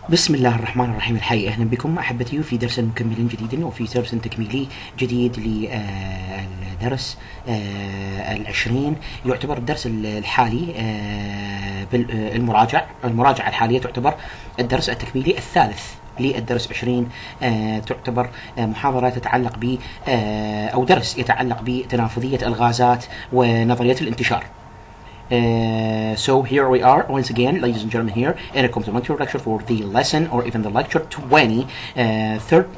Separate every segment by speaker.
Speaker 1: بسم الله الرحمن الرحيم. الحي أهلا بكم أحبتي في درس مكمل جديد وفي درس تكميلي جديد للدرس 20. يعتبر الدرس الحالي المراجعة الحالية تعتبر الدرس التكميلي الثالث للدرس 20. تعتبر محاضرة تتعلق ب أو درس يتعلق بتنافذية الغازات ونظرية الانتشار. So here we are once again, ladies and gentlemen, here in a complimentary lecture for the lesson, or even the lecture 20, third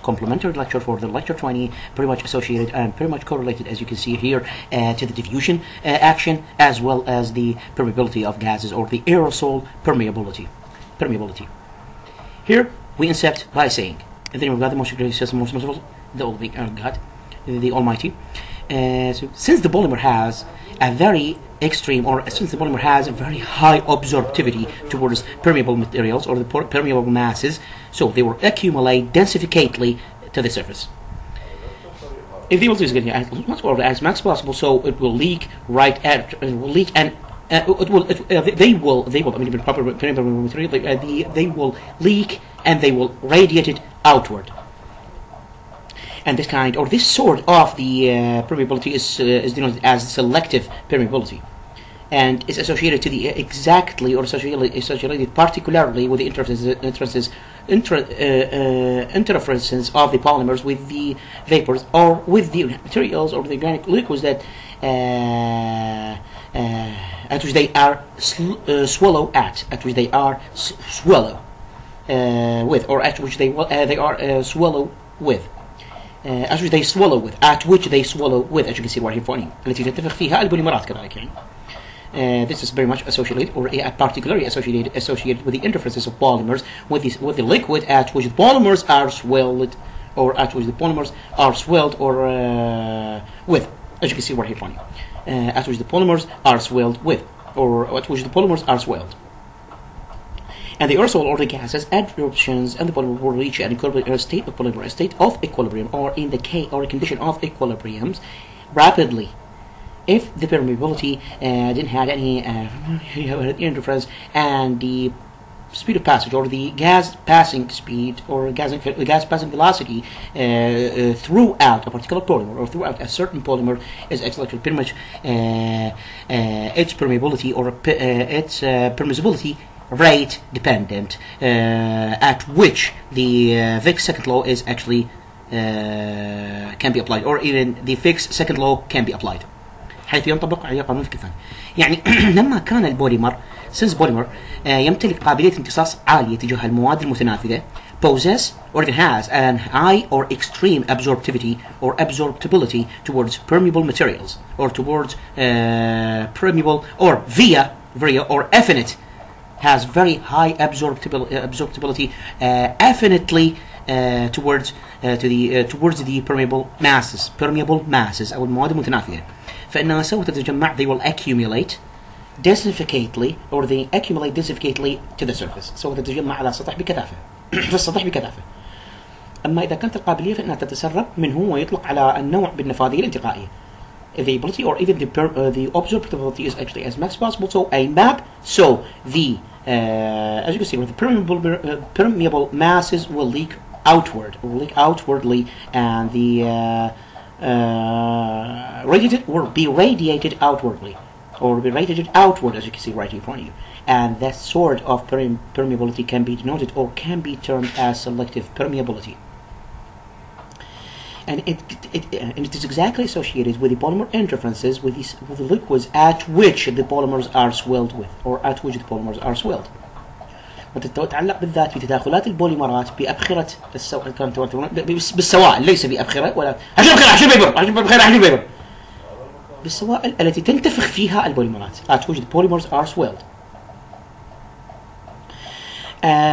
Speaker 1: complimentary lecture for the lecture 20, pretty much associated and pretty much correlated, as you can see here, to the diffusion action, as well as the permeability of gases, or the aerosol permeability. Here we incept by saying, in the name of God, the most gracious system, most merciful, the Almighty God, the Almighty. So since the polymer has a very extreme, or since the polymer has a very high absorptivity towards permeable materials or the permeable masses, so they will accumulate densificately to the surface. If the voltage is getting as much or as max possible, so it will leak right at they will I mean proper permeable material they will leak and they will radiate it outward. And this kind, or this sort of the permeability is denoted as selective permeability, and is associated to the associated particularly with the interferences of the polymers with the vapors, or with the materials or the organic liquids that at which they are swallow with, or at which they are swallow with. At which they swallow with, as you can see right here فوقين التي تتفق فيها البوليمرات كذلك يعني. This is very much associated, or particularly associated with the interferences of polymers with the liquid at which the polymers are swelled, or at which the polymers are swelled, or with, as you can see right here فوقين at which the polymers are swelled with, or at which the polymers are swelled. And the aerosol or the gases absorptions and the polymer will reach an equilibrium state of polymer, a state of equilibrium, or in the case or a condition of equilibriums rapidly. If the permeability didn't have any interference, and the speed of passage, or the gas passing speed, or gas passing velocity throughout a particular polymer, or throughout a certain polymer, is actually pretty much its permeability, or its permissibility rate dependent, at which the Fick's second law is actually can be applied, or even the Fick's second law can be applied, حيث ينطبق عليه قانون فيك الثاني. يعني لما كان البوليمر يمتلك قابلية امتصاص عالية تجاه المواد المتنافذة, possess or even has an high or extreme absorptivity or absorptibility towards permeable materials, or towards permeable, or via or affinite, has very high absorptibility affinitely towards the permeable masses أو المواد المتنافذة, فإنها سوف تتجمع, they will accumulate densificately, or they accumulate densificately to the surface, سوف تتجمع على السطح بكثافة في السطح بكثافة. أما إذا كانت القابلية فإنها تتسرب منه ويطلق على النوع بالنفاذية الانتقائية. The ability, or even the absorptibility, is actually as much as possible. So a map, so the as you can see, with the permeable masses will leak outwardly, and the radiated will be radiated outwardly, or be radiated outward, as you can see right in front of you. And that sort of permeability can be denoted, or can be termed as selective permeability. And it is exactly associated with the polymer interferences with the liquids at which the polymers are swelled with, or at which the polymers are swelled. وتتعلق بالذات بتداخلات البوليمرات بأبخرة بالسوائل, ليس بأبخرة ولا بالسوائل التي تنتفخ فيها البوليمرات, at which the polymers are swelled.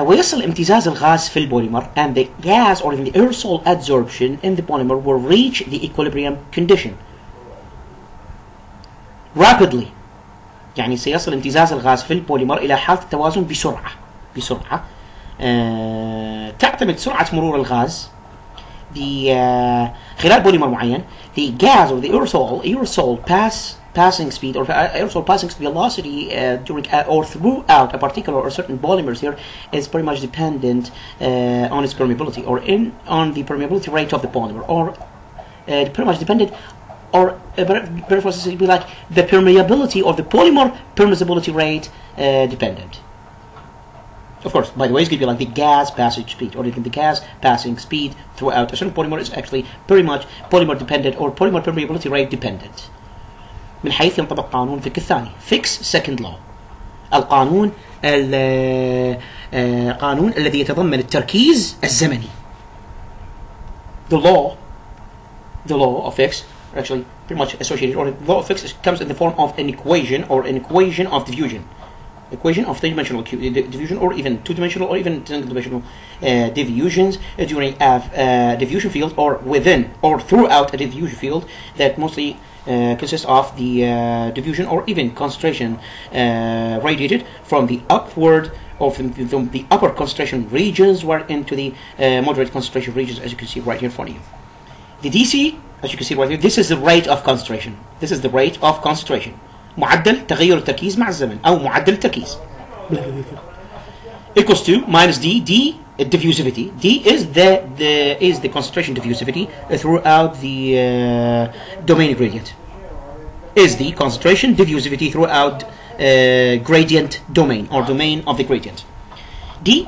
Speaker 1: ويصل امتزاز الغاز في البوليمر, and the gas or the aerosol adsorption in the polymer will reach the equilibrium condition rapidly. يعني سيصل امتزاز الغاز في البوليمر إلى حالة التوازن بسرعة تعتمد سرعة مرور الغاز خلال بوليمر معين. The gas or the aerosol pass passing speed or aerosol passing velocity during or throughout a particular or certain polymers here is pretty much dependent on its permeability or on the permeability rate of the polymer, or pretty much dependent, or better for us to be like the permeability of the polymer permeability rate dependent. Of course, by the way, it's going to be like the gas passage speed, or even the gas passing speed throughout a certain polymer is actually very much polymer dependent or polymer permeability rate dependent. من حيث ينطبق قانون فيك الثاني fix second law. القانون القانون الذي يتضمن التركيز الزمني. The law of Fick's actually pretty much associated, or the law of Fick's comes in the form of an equation, or an equation of diffusion. Equation of three-dimensional diffusion, or even two-dimensional, or even single-dimensional diffusions during a diffusion field, or within or throughout a diffusion field that mostly consists of the diffusion or even concentration radiated from the upward of the upper concentration regions where into the moderate concentration regions, as you can see right here in front of you. The DC, as you can see right here, this is the rate of concentration. This is the rate of concentration. معدل تغير التركيز مع الزمن أو معدل التركيز equals to minus D diffusivity. D is the concentration diffusivity throughout the domain gradient. Is the concentration diffusivity throughout gradient domain, or domain of the gradient. D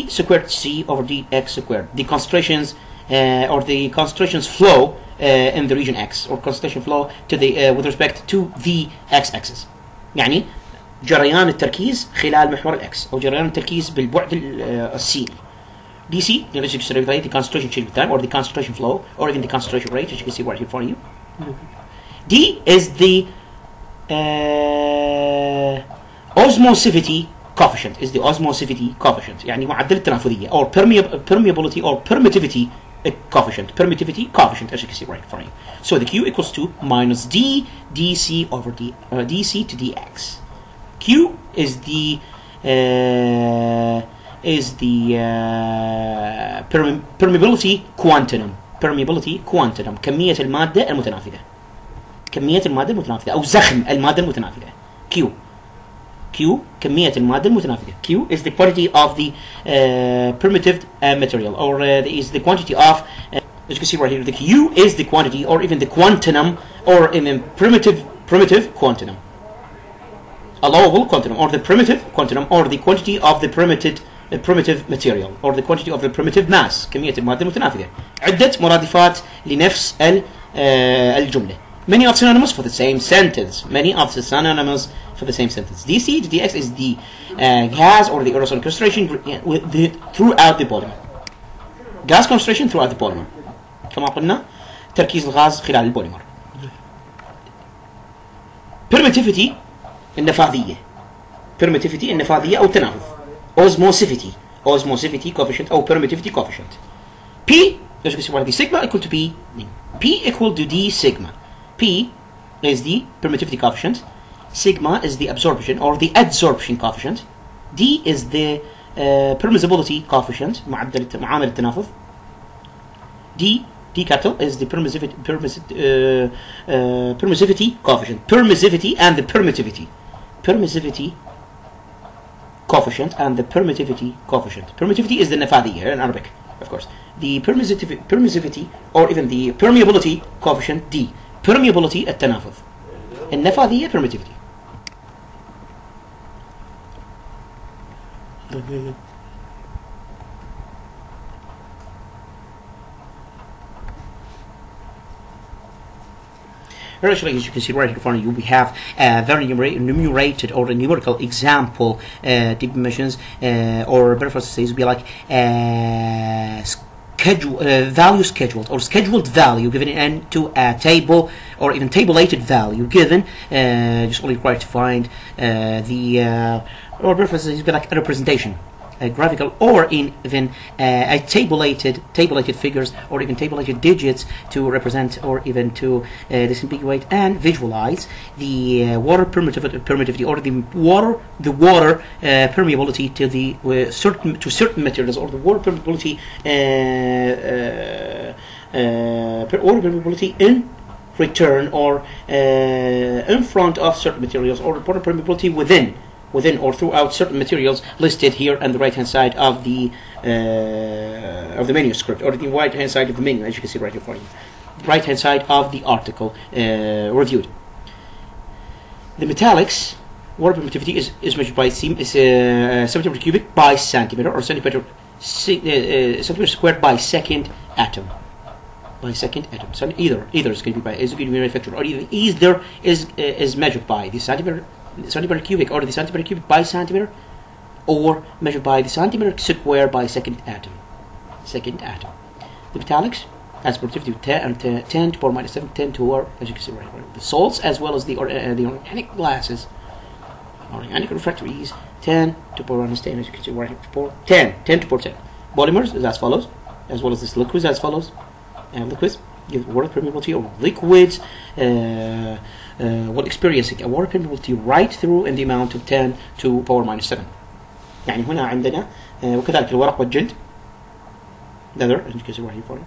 Speaker 1: squared C over dx squared. The concentrations or the concentrations flow in the region X, or concentration flow to the with respect to the x-axis. يعني جريان التركيز خلال محور الإكس، أو جريان التركيز بالبعد السيني. DC, the concentration change with time, or the concentration flow, or even the concentration rate, as you can see right here in front of you. D is the osmosivity coefficient. Is the osmosivity coefficient. يعني معدل التنافذية, or permeability or permittivity coefficient. Permittivity coefficient, as you can see right in front of you. So the Q equals to minus D dc over dc to dx. Q is the permeability quantum. Permeability quantum. كمية المادة المتنافذة. كمية المادة المتنافذة أو زخم المادة المتنافذة. Q كمية المادة المتنافذة. Q is the quantity of the permitted material, or is the quantity of as you can see right here, the Q is the quantity, or even the quantum, or even primitive quantum, allowable quantum, or the primitive quantum, or the quantity of the primitive material, or the quantity of the primitive mass. كمية المادة المتنافذة. عدة مرادفات لنفس الجملة. Many of synonyms for the same sentence. Many of the synonyms for the same sentence. DC to dx is the gas or the aerosol concentration throughout the polymer. Gas concentration throughout the polymer. كما قلنا تركيز الغاز خلال البوليمر. Permittivity النفاذية. Permittivity النفاذية أو التنافذ. Osmosivity coefficient أو permittivity coefficient. P, as you can see, the sigma equal to P. P equal to D sigma. P is the permittivity coefficient. Sigma is the absorption or the adsorption coefficient. D is the permissibility coefficient, معامل التنافذ. D capital is the permissivity coefficient. Permissivity and the permittivity. Permissivity coefficient and the permittivity coefficient. Permittivity is the nafadiyya in Arabic, of course. The permissivity or even the permeability coefficient D. Permeability التنافذ. النفاذية permittivity. Actually, as you can see right in front of you, we have a very enumerated or a numerical example dimensions, or better for us to say, it would be like value scheduled or scheduled value given into a table, or even tabulated value given. Just only required to find or better for us to say, it would be like a representation. A graphical, or even tabulated figures, or even tabulated digits to represent, or even to disambiguate and visualize the water permittivity, or the water permeability to the certain materials, or the water permeability in return or in front of certain materials, or water permeability within or throughout certain materials listed here on the right hand side of the manuscript, or the right hand side of the menu, as you can see right here for you. Right hand side of the article reviewed. The metallics water permittivity is measured by centimeter cubic by centimeter, or centimeter squared by second atom. By second atom. So either is going to be manufactured, or either is measured by the centimeter cubic, or the centimeter cubic by centimeter, or measured by the centimeter square by second atom. Second atom. The metallics has permittivity 10 to power minus 7, 10 to power, as you can see right here. The salts, as well as the organic glasses, organic refractories, 10 to power minus 10, as you can see right here. 10 to power 10. Polymers is as follows, as well as this liquids as follows. Liquids give water permeability, or liquids will experience a water permeability right through in the amount of 10 to power minus 7. يعني هنا عندنا وكذلك الورق والجلد, leather, as you can see right here for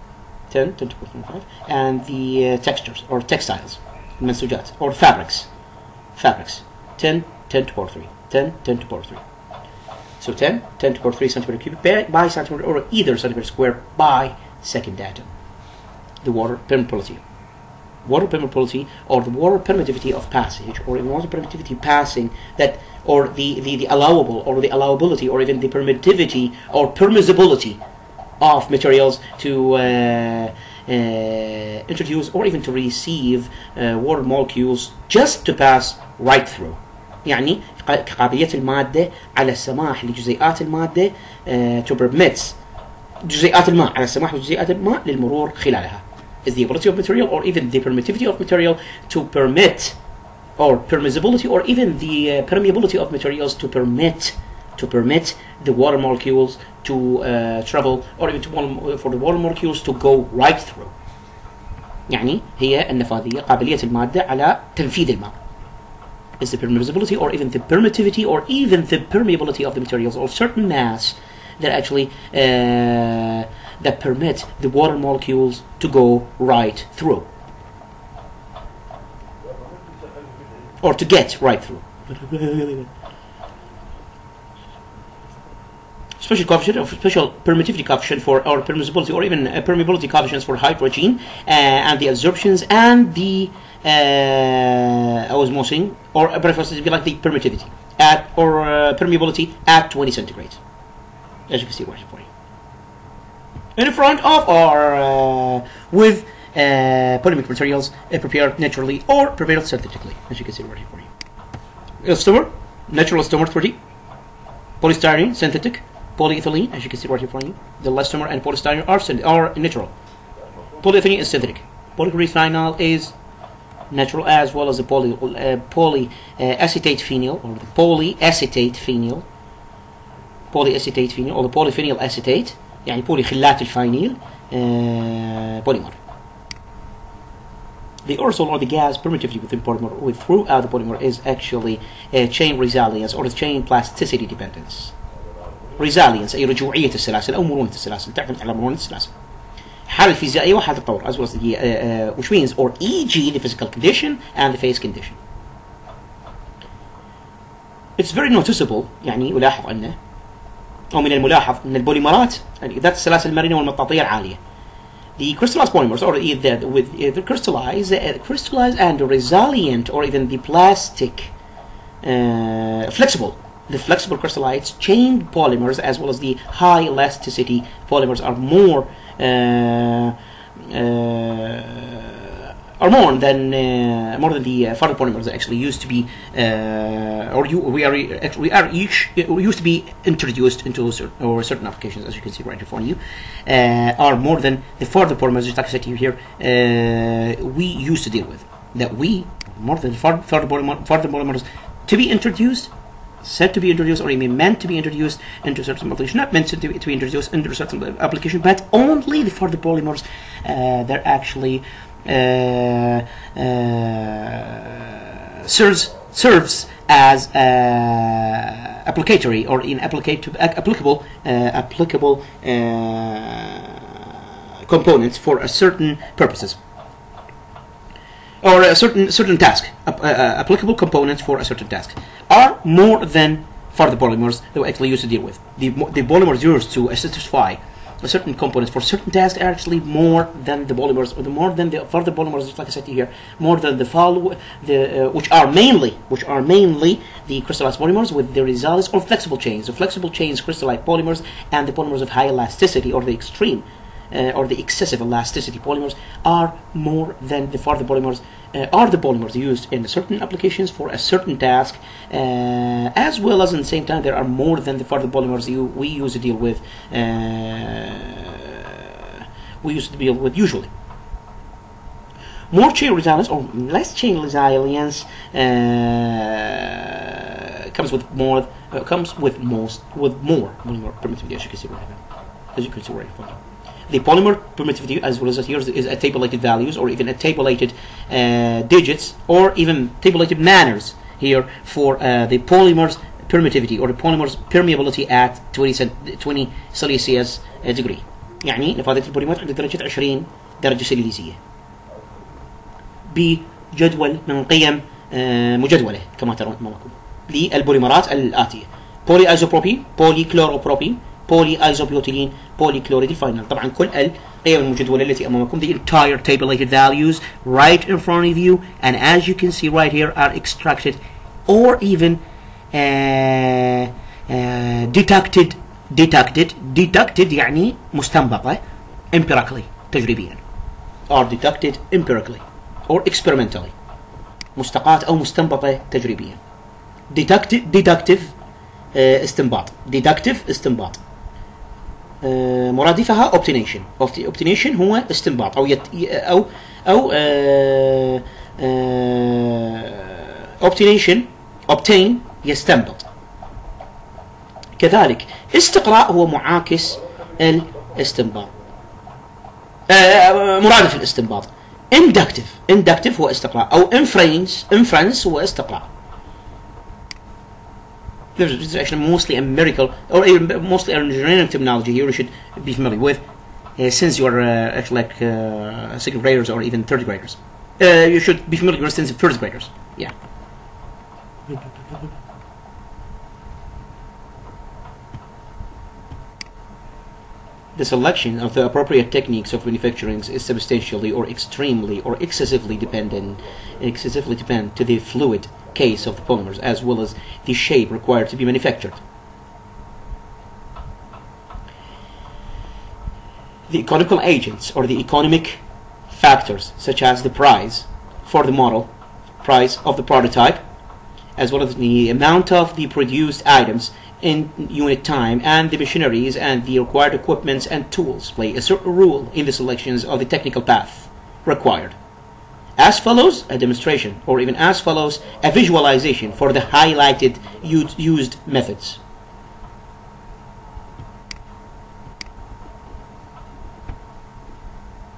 Speaker 1: 10 to power 5, and the textures or textiles, المنسوجات, or fabrics, 10 to power 3, 10 to power 3. So 10 to power 3 centimeter cubic by centimeter, or either centimeter square by second atom. The water permeability. Water permeability, or the water permittivity of passage, or even water permittivity passing, that, or the allowable, or the allowability, or even the permittivity or permissibility of materials to introduce or even to receive water molecules just to pass right through. يعني قابلية المادة على السماح لجزيئات المادة to permit جزيئات الماء على السماح لجزيئات الماء للمرور خلالها. Is the ability of material, or even the permittivity of material to permit, or permissibility, or even the permeability of materials to permit the water molecules to travel, or even for the water molecules to go right through. يعني هي النفاذية, قابلية المادة على تنفيذ الماء. Is the permissibility, or even the permittivity, or even the permeability of the materials, or certain mass that actually that permit the water molecules to go right through, or to get right through. Special coefficient, or special permittivity coefficient for, or permissibility, or even permeability coefficients for hydrogen, and the absorptions and the osmosing, or preferences to be like the permittivity at, or permeability at 20 centigrade, as you can see right here for you. In front of, or with polymeric materials prepared naturally or prepared synthetically, as you can see right here for you. Elastomer, natural elastomer 30, polystyrene, synthetic, polyethylene, as you can see right here for you. The elastomer and polystyrene are natural. Polyethylene is synthetic. Polyurethane is natural, as well as the polyacetate phenyl, or the polyacetate phenyl, or the polyphenyl acetate, يعني polyخلات الفينيل polymer. The aerosol, or the gas permittivity within polymer throughout the polymer is actually chain resilience, or chain plasticity dependence. Resilience أي رجوعية السلاسل أو مرونة السلاسل, تعتمد على مرونة السلاسل. حالة الفيزيائية وحالة الطور, as well as the which means, or e.g. the physical condition and the phase condition. It's very noticeable, يعني يلاحظ أنه, أو من الملاحظ أن البوليمرات ذات السلاسل المرنة والمطاطية العالية. The crystallized polymers, or either with the crystallized and resilient, or even the plastic, flexible. The flexible crystallized chained polymers, as well as the high elasticity polymers, are more than the further polymers that actually used to be, used to be introduced into certain applications, as you can see right in front of you, are more than the further polymers, just like I said to you here, we used to deal with. That we, more than further polymers to be introduced, said to be introduced, or even meant to be introduced into certain applications, not meant to be introduced into certain application, but only the further polymers that actually serves as applicatory, or in applicable components for a certain purposes. or a certain task, applicable components for a certain task, are more than for the polymers that we actually used to deal with. The polymers used to satisfy a certain components for certain tasks are actually more than the polymers, or more than the further polymers, just like I said here, more than which are mainly the crystallized polymers with the results of flexible chains. The flexible chains, crystallized polymers, and the polymers of high elasticity or the extreme or the excessive elasticity polymers are more than the further polymers. Are the polymers used in certain applications for a certain task, as well as in the same time there are more than the further polymers we used to deal with. Usually. More chain resilience or less chain resilience comes with more polymer permittivity, as you can see right here. The polymer permittivity, as well as here, is at tabulated values, or even at tabulated digits, or even tabulated manners here for the polymer's permittivity or the polymer's permeability at 20 Celsius degree. يعني نفاذة البوليمر عند درجة 20 درجة سليزية بجدول من قيم مجدولة كما ترون أمامكم للبوليمرات الآتية: بولي ايزوبروبين، بولي كلوروبروبين، بولي ايزوبيوتيلين، بولي كلوريد الفاينل. طبعا كل القيم المجدولة التي أمامكم, the entire tabulated values right in front of you, and as you can see right here, are extracted or even deducted يعني مستنبطة empirically تجريبيا, or deducted empirically or experimentally, مستقاة أو مستنبطة تجريبيا. deductive استنباط مرادفها obtination. obtination هو استنباط أو obtain يستنبط. كذلك استقراء هو معاكس الاستنباط, مرادف الاستنباط. inductive هو استقراء, أو inference هو استقراء. This is actually mostly a numerical or mostly an engineering terminology here you should be familiar with, since you are actually like second graders or even third graders. You should be familiar with since first graders. Yeah. The selection of the appropriate techniques of manufacturing is substantially or extremely or excessively depend to the fluid case of the polymers, as well as the shape required to be manufactured. The economical agents or the economic factors, such as the price for the model, price of the prototype, as well as the amount of the produced items in unit time, and the machineries and the required equipments and tools, play a certain role in the selections of the technical path required. As follows a demonstration, or even as follows a visualization for the highlighted used methods.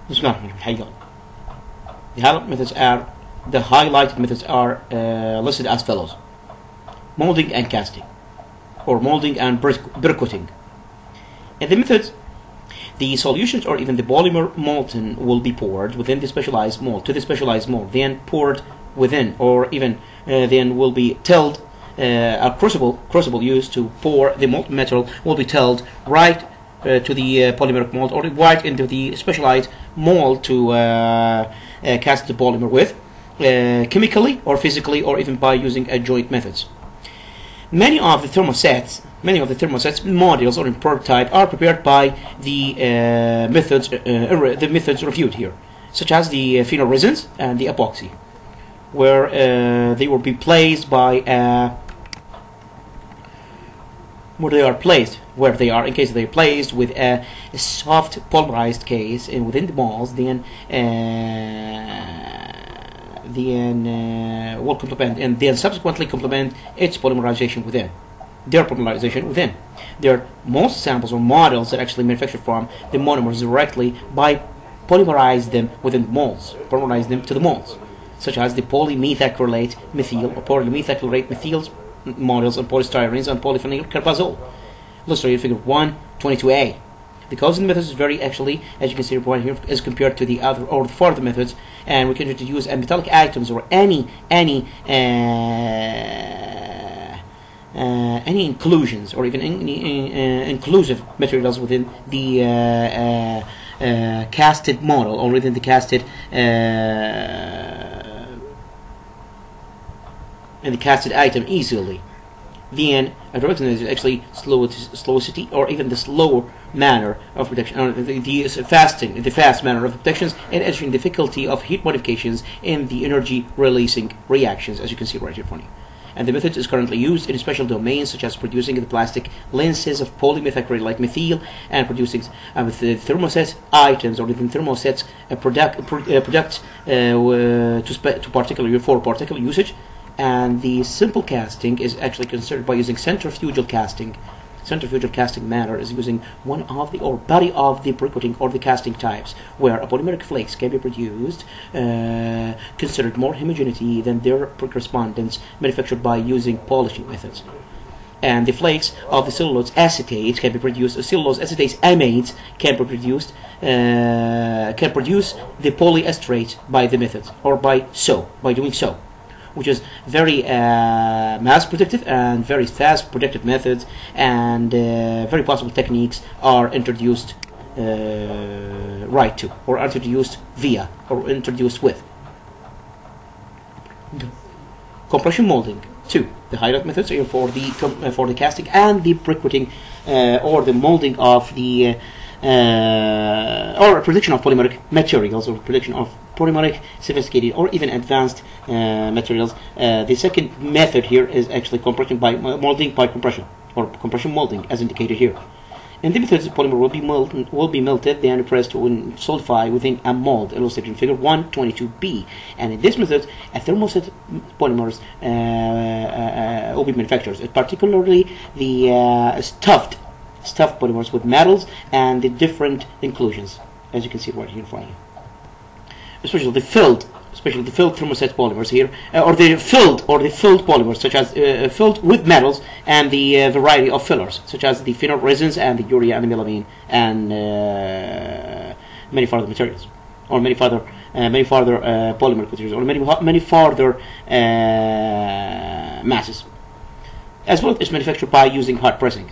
Speaker 1: The highlighted methods are listed as follows: molding and casting, or molding and briquetting. And the methods, the solutions or even the polymer molten will be poured within the specialized mold, then poured within, or even then will be tilled. A crucible used to pour the molten metal will be tilled right to the polymeric mold, or right into the specialized mold to cast the polymer with, chemically or physically, or even by using joint methods. Many of the thermosets modules or in prototype are prepared by the methods reviewed here, such as the phenol resins and the epoxy, where they will be placed by in case they are placed with a soft polymerized case and within the molds, then will complement and then subsequently complement its polymerization within. There are most samples or models that actually manufactured from the monomers directly by polymerize them within molds, polymerize them to the molds, such as the polymethacrylate methyl or polymethacrylate methyls models and polystyrenes and polyphenol carbazole, illustrated figure 122A. The closing method is very actually, as you can see right here, as compared to the other or the further methods, and we can introduce metallic items or any inclusions or even any inclusive materials within the casted model or within the casted item easily. Then a direct is actually slowicity or even the slower manner of production, or the fast manner of protections, and actually difficulty of heat modifications in the energy releasing reactions, as you can see right here for you. And the method is currently used in special domains such as producing the plastic lenses of polymethacrylate like methyl, and producing with the thermoset items or even thermosets for particular usage. And the simple casting is actually considered by using centrifugal casting. Centrifugal casting manner is using one of the or body of the briquetting or the casting types, where a polymeric flakes can be produced considered more homogeneity than their correspondents manufactured by using polishing methods. And the flakes of the cellulose acetate can be produced. Cellulose acetate amides can be produced. Can produce the polyestrate by the method or by doing so, which is very mass protective and very fast protective methods, and very possible techniques are introduced or introduced via or introduced with compression molding. 2. The highlight methods are for the casting and the briquetting or the molding of the or production of polymeric materials or production of polymeric, sophisticated, or even advanced materials. The second method here is actually compression by molding by compression or compression molding, as indicated here. In the methods, the polymer will be melted, then pressed to solidify within a mold, illustrated in Figure 122b. And in this method, a thermoset polymers will be manufactured, particularly the stuffed polymers with metals and the different inclusions, as you can see right here in front of you. Especially the filled thermoset polymers here, or the filled polymers, such as filled with metals, and the variety of fillers, such as the phenol resins and the urea and the melamine, and many further materials, or many further polymer materials, or many further masses, as well as manufactured by using hot pressing.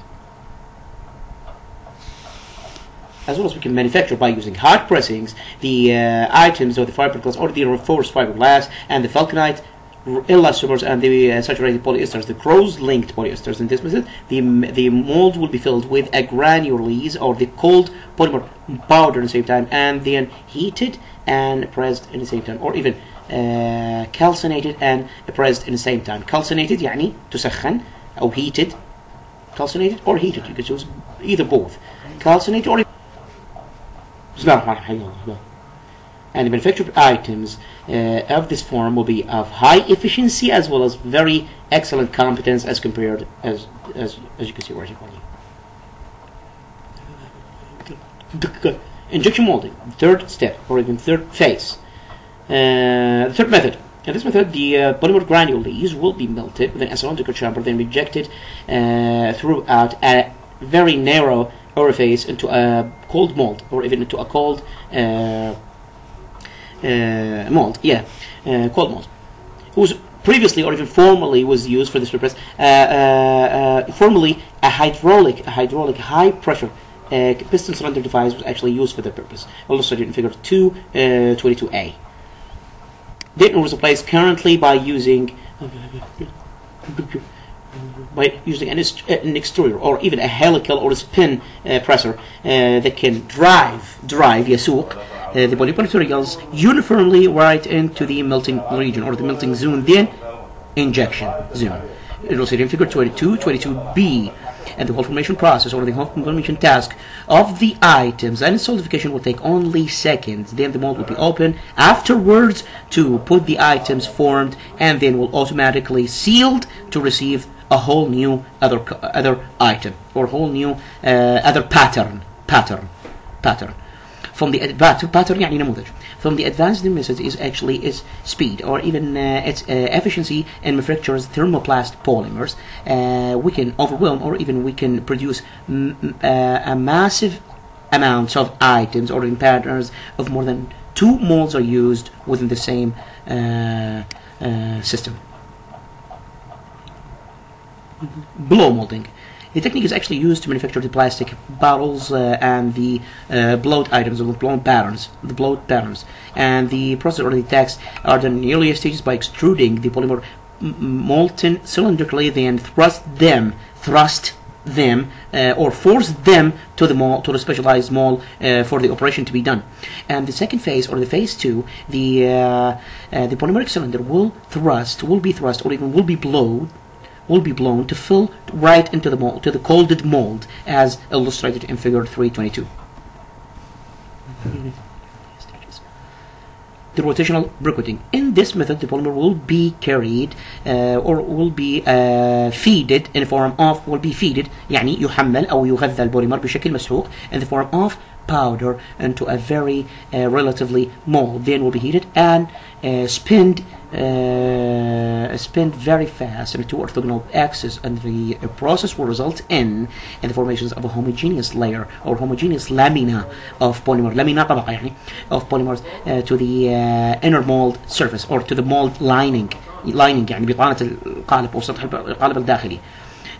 Speaker 1: As well as we can manufacture by using hot pressings the items of the fiberglass or the reinforced fiberglass and the vulcanite elastomers and the saturated polyesters, the cross-linked polyesters. In this method, the mold will be filled with a granules or the cold polymer powder at the same time, and then heated and pressed at the same time, or even calcinated and pressed at the same time. Calcinated يعني تسخن أو heated. Calcinated or heated, you can choose either both. Calcinated or and the manufactured items of this form will be of high efficiency as well as very excellent competence as compared as you can see right here. Injection molding, third step or even third phase. The third method. In this method, the polymer granules will be melted within a cylindrical chamber, then rejected throughout a very narrow orifice into a cold mold, or even into a cold mold. Cold mold. Whose previously or even formerly was used for this purpose. Formerly, a hydraulic high pressure piston cylinder device was actually used for the purpose. Illustrated in Figure 222a. Then it was replaced currently by using an extruder or even a helical or a spin presser that can drive يسوق the polymer materials uniformly right into the melting region or the melting zone, then injection zone. It was in Figure 22b, and the whole formation process or the whole formation task of the items and solidification will take only seconds. Then the mold will be opened afterwards to put the items formed, and then will automatically sealed to receive a whole new other item or whole new other pattern. From the pattern يعني نموذج. From the advanced method is speed or even its efficiency in manufactures thermoplast polymers. We can overwhelm or even we can produce a massive amounts of items or in patterns of more than 2 molds are used within the same system. Blow molding. The technique is actually used to manufacture the plastic bottles and the blowed items, or the blown patterns, and the process or the text are done in the earlier stages by extruding the polymer molten cylindrically, then thrust them or force them to the mold, to the specialized mold for the operation to be done. And the second phase, or the phase 2, the polymeric cylinder will be thrust, or even will be blown to fill right into the mold, to the colded mold, as illustrated in figure 322. The rotational recording. In this method, the polymer will be carried or will be feeded in the form of يعني يحمل أو يغذى البوليمر بشكل مسحوق in the form of powder into a very relatively mold, then will be heated and spinned very fast in 2 orthogonal axes, and the process will result in the formations of a homogeneous layer or homogeneous lamina of polymer, lamina طبقة يعني of polymers to the inner mold surface, or to the mold lining يعني بطانة القالب أو سطح القالب الداخلي.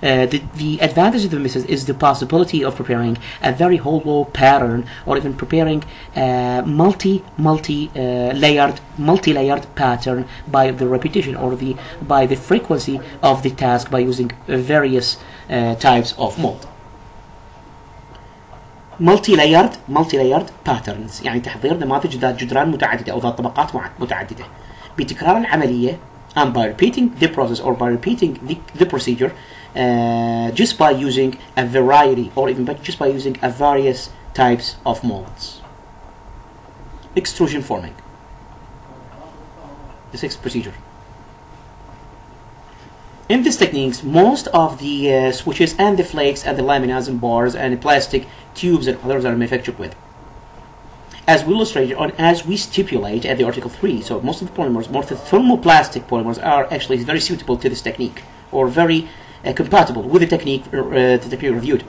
Speaker 1: The advantage of the method is the possibility of preparing a very hollow pattern, or even preparing a multi-layered pattern by the repetition or by the frequency of the task by using various types of mold. multi-layered patterns يعني تحضير نماذج ذات جدران متعددة أو ذات طبقات متعددة بتكرار العملية, and by repeating the process or by repeating the procedure just by using a variety, or even just by using a various types of molds. Extrusion forming. The 6th procedure. In these techniques, most of the switches and the flakes and the laminas and bars and the plastic tubes and others are manufactured with, as we illustrated on, as we stipulate at the article 3. So most of the polymers, most of the thermoplastic polymers, are actually very suitable to this technique, or very compatible with the technique reviewed,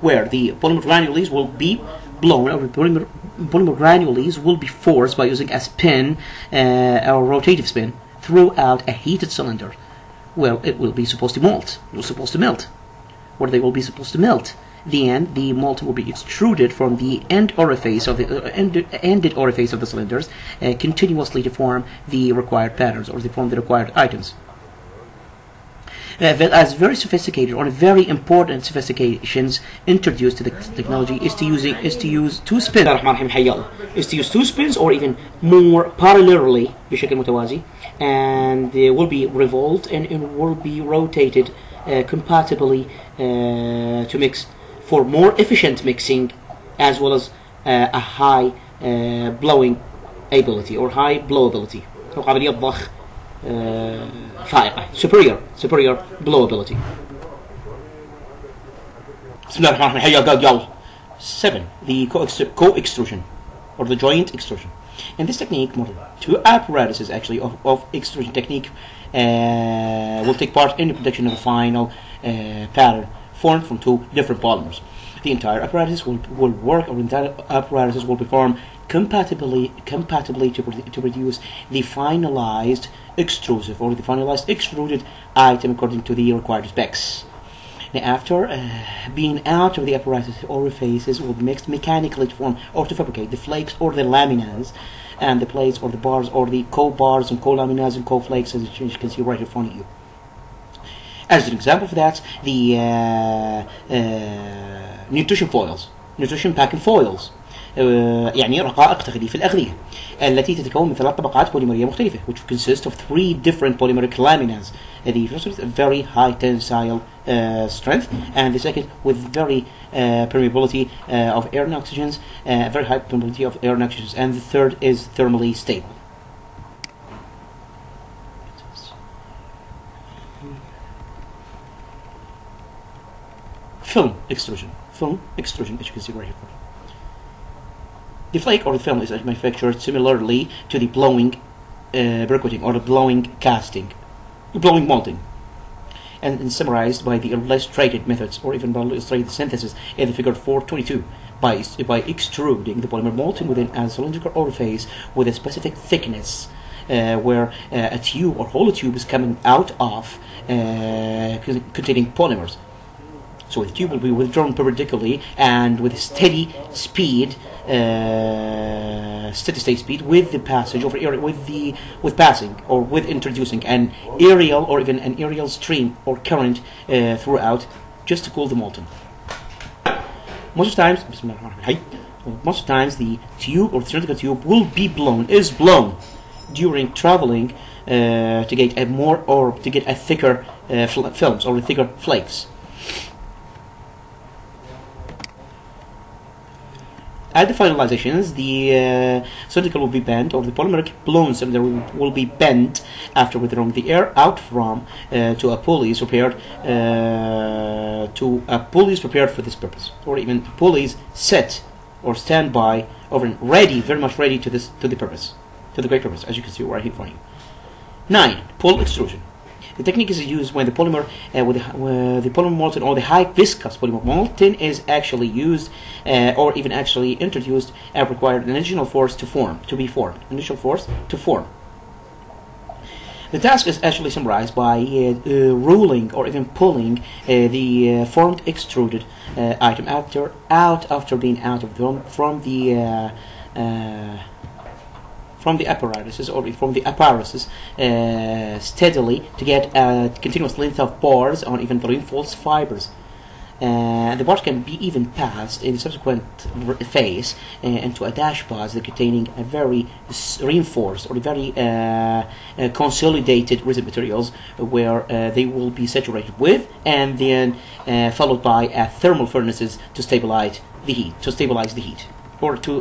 Speaker 1: where the polymer granules will be blown, or the polymer granules will be forced by using a spin or rotative spin throughout a heated cylinder. Well, it will be supposed to melt. It was supposed to melt. Where they will be supposed to melt. Then the molten will be extruded from the ended orifice of the cylinders continuously to form the required patterns, or to form the required items. As very sophisticated, or very important sophistications introduced to the technology is to use 2 spins. Is to use 2 spins, or even more parallelly بشكل متوازي, and they will be revolved and will be rotated compatibly to mix for more efficient mixing, as well as a high blowing ability, or high blowability, أو قابلية ضخ فائقة, superior blowability. بسم الله الرحمن الرحيم. 7. The co-extrusion, or the joint extrusion. In this technique, more than 2 apparatuses actually of extrusion technique will take part in the production of a final pattern formed from 2 different polymers. The entire apparatus will work, or the entire apparatuses will perform compatibly to produce the finalized extrusive, or the finalized extruded item according to the required specs. Now, after being out of the apparatus, orifices will be mixed mechanically to form or to fabricate the flakes or the laminas, and the plates or the bars or the co-bars and co-laminas and co-flakes, as you can see right in front of you. As an example for that, the nutrition packing foils, يعني رقائق تغليف الأغذية التي تتكون من 3 طبقات بوليمرية مختلفة, which consist of 3 different polymeric laminas. The first is very high tensile strength, and the second with very permeability of air and oxygens, very high permeability of air and oxygens, and the third is thermally stable. Film extrusion, as you can see right here. The flake or the film is manufactured similarly to the blowing briquetting or the blowing molding, and summarized by the illustrated methods, or even by illustrated synthesis in the figure 422, by extruding the polymer molten within a cylindrical orifice with a specific thickness, where a tube or hollow tube is coming out of containing polymers. So the tube will be withdrawn perpendicularly and with steady speed, steady state speed, with the passage over area, with passing or with introducing an aerial or even an aerial stream or current throughout, just to cool the molten. Most of the times, the tube or the cylindrical tube is blown during traveling to get a more or to get a thicker films or thicker flakes. At the finalizations, the cylindrical will be bent, or the polymeric blown cylinder will be bent after withdrawing the air out from to a pulleys prepared for this purpose, or even pulleys set or stand by, or ready, very much ready to the purpose, to the great purpose, as you can see right here in front of you. 9. Pull extrusion. The technique is used when the polymer, the polymer molten or the high viscous polymer molten is actually used, or even actually introduced, and required an additional force to form. The task is actually summarized by rolling or even pulling the formed extruded item after being out of from the apparatuses steadily to get a continuous length of bars or even the reinforced fibers. The bars can be even passed in the subsequent phase into a dash pass containing a very reinforced or very consolidated resin materials, where they will be saturated with, and then followed by thermal furnaces to stabilize the heat. Or to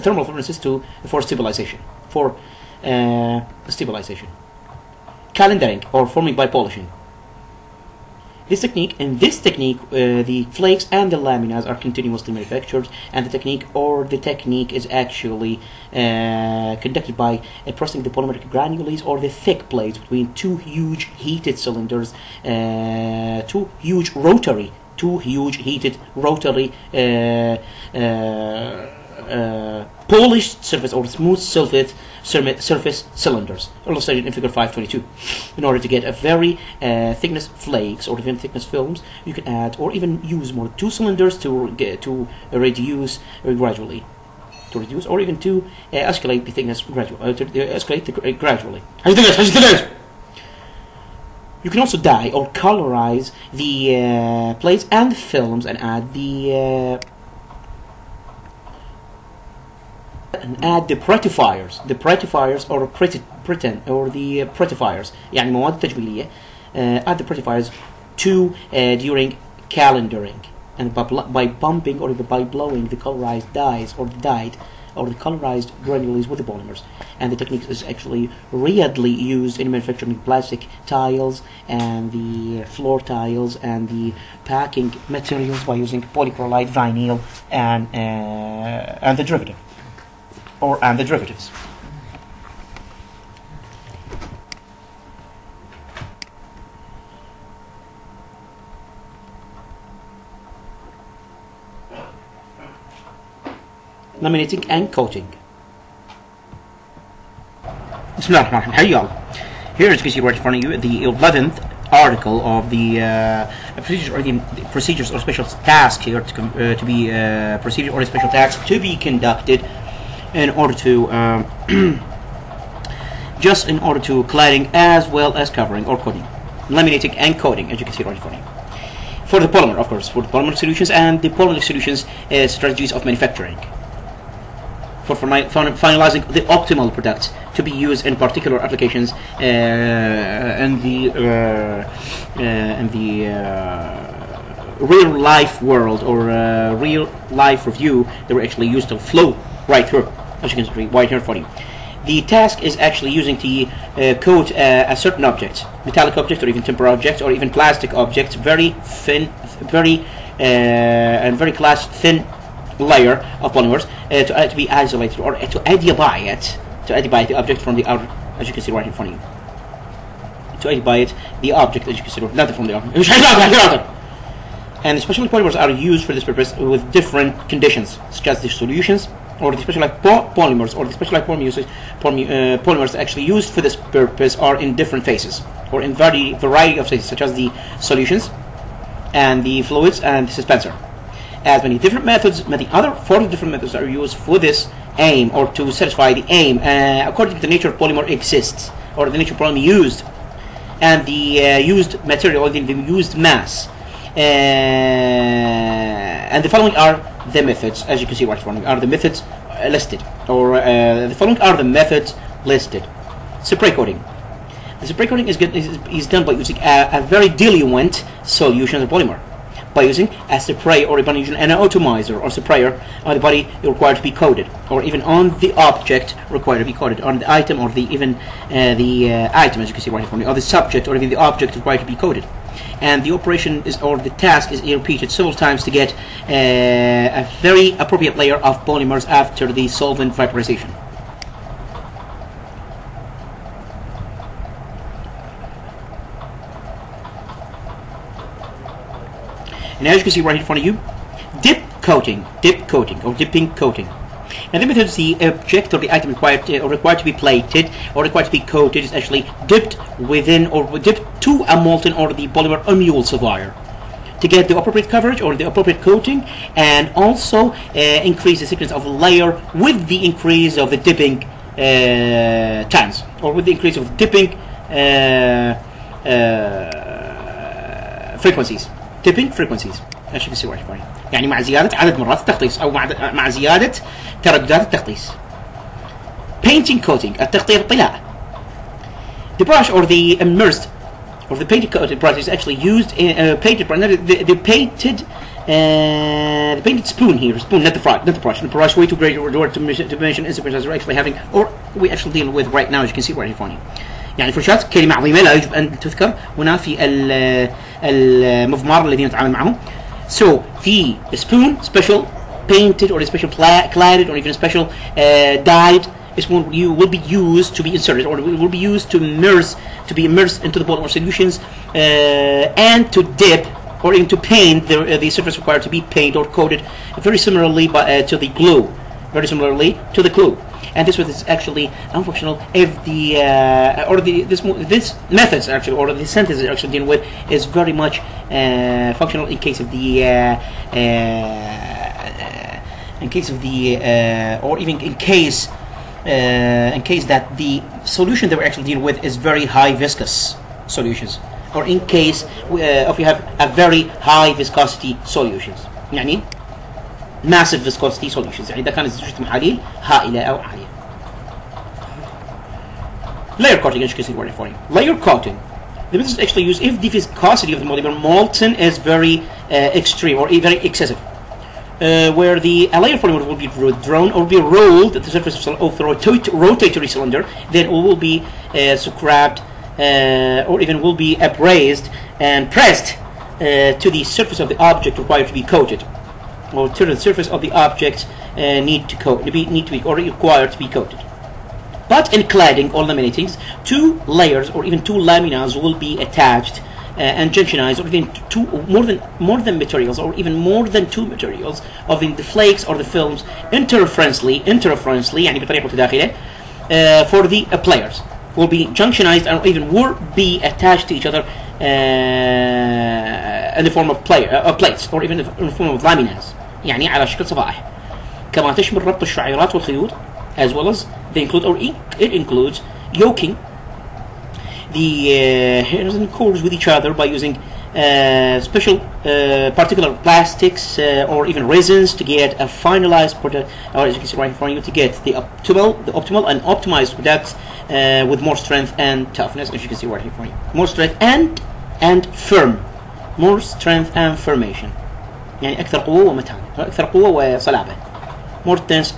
Speaker 1: thermal furnaces for stabilization. Calendering or forming by polishing. In this technique, the flakes and the laminas are continuously manufactured, and the technique is actually conducted by pressing the polymeric granules or the thick plates between two huge heated cylinders, two huge heated rotary polished surface or smooth surface cylinders, illustrated in figure 522. In order to get a very thickness flakes or even thickness films, you can add or even use more 2 cylinders to reduce gradually, or even to escalate the thickness gradually. You can also dye or colorize the plates and the films and add the prettifiers. The prettifiers or the prettifiers, يعني مواد تجميلية. Add the prettifiers during calendering, and by pumping or by blowing the colorized dyes or the colorized granules with the polymers. And the technique is actually readily used in manufacturing plastic tiles and the floor tiles and the packing materials by using polycrolide vinyl and the derivative. And the derivatives. Laminating and coating. Here, as you can see right in front of you, the 11th article of the procedures or special task here to be procedure or a special task to be conducted in order to cladding as well as covering or coating, laminating and coating, as you can see right in front of you. For the polymer, of course, for the polymer solutions and the polymer solutions strategies of manufacturing. For finalizing the optimal products to be used in particular applications in the real life world or real life review, they were actually used to flow right through, as you can see right here for you. The task is actually using to coat a certain object, metallic object or even temporary object or even plastic objects, very thin, very class thin layer of polymers to be isolated or to adiabate the object from the outer, as you can see right in front of you. To adiabate the object, as you can see, not from the object. And the special polymers are used for this purpose with different conditions, such as the solutions, or the specialized polymers, or the specialized polymers actually used for this purpose are in different phases, or in variety of phases, such as the solutions, and the fluids, and the dispenser. As many different methods, many other 40 different methods are used for this aim, or to satisfy the aim, according to the nature of polymer exists, or the nature of polymer used, and the used material, or the used mass. And the following are the methods, as you can see right following are the methods listed, or the following are the methods listed. Spray coating. The spray coating is done by using a very diluent solution of polymer, by using a spray, or by using an atomizer or sprayer on the body required to be coated, or even on the object required to be coated, on the item, or the item, as you can see right here, or the subject, or even the object required to be coated. And the operation is, or the task is repeated several times to get a very appropriate layer of polymers after the solvent vaporization. And as you can see right in front of you, dip coating, or dipping coating. And the method is the object or the item required to be plated, or required to be coated, is actually dipped within, or dipped to a molten or the polymer emulsifier to get the appropriate coverage or the appropriate coating, and also increase the thickness of the layer with the increase of the dipping times, or with the increase of dipping frequencies. Dipping frequencies. as you can see right here. يعني مع زيادة عدد مرات التخطيص أو مع زيادة ترددات التخطيص. Painting coating التغطية بالطلاء. The brush or the immersed or the painted coated brush is actually used in painted brush. The painted spoon here, spoon, not the brush. The brush way too great to mention instruments as we're actually having, or we actually deal with right now, as you can see right here funny. يعني فرشاة كلمة عظيمة لا يجب أن تذكر هنا في المضمار الذين نتعامل معهم. So the spoon, special painted or special cladded or even special dyed spoon will be used to be inserted, or will be used to be immersed into the polymer solutions and to dip or even to paint the surface required to be painted or coated very similarly to the glue. And this is actually unfunctional if this methods actually, or the sentence is actually dealing with, is very much functional in case of the or even in case that the solution that we're actually dealing with is very high viscous solutions, or in case if you have a very high viscosity solutions. يعني massive viscosity solutions. يعني إذا كانت زوجة محاليل هائلة أو عالية. Layer coating, as you can see right for you. Layer coating. The method is actually used if the viscosity of the polymer molten is very extreme or very excessive. Where a layer polymer will be withdrawn or be rolled at the surface of the rotatory cylinder, then it will be scrapped or even will be abrased and pressed to the surface of the object required to be coated, or to the surface of the object need to be or required to be coated. But in cladding or laminating, 2 layers or even 2 laminas will be attached and junctionized, or even more than materials, or even more than 2 materials of the flakes or the films interferentially يعني بطريقة متداخلة for the players will be junctionized and even will be attached to each other in the form of plates, or even in the form of laminas, يعني على شكل صفائح. كما تشمل ربط الشعيرات والخيوط, as well as it includes yoking the hairs and cores with each other by using special particular plastics or even resins to get a finalized product, or as you can see right in front of you, to get the optimal and optimized product with more strength and toughness, as you can see right here in front of you. More strength and firm. More strength and firmation. يعني أكثر قوة ومتانة, أكثر قوة وصلابة. More dense.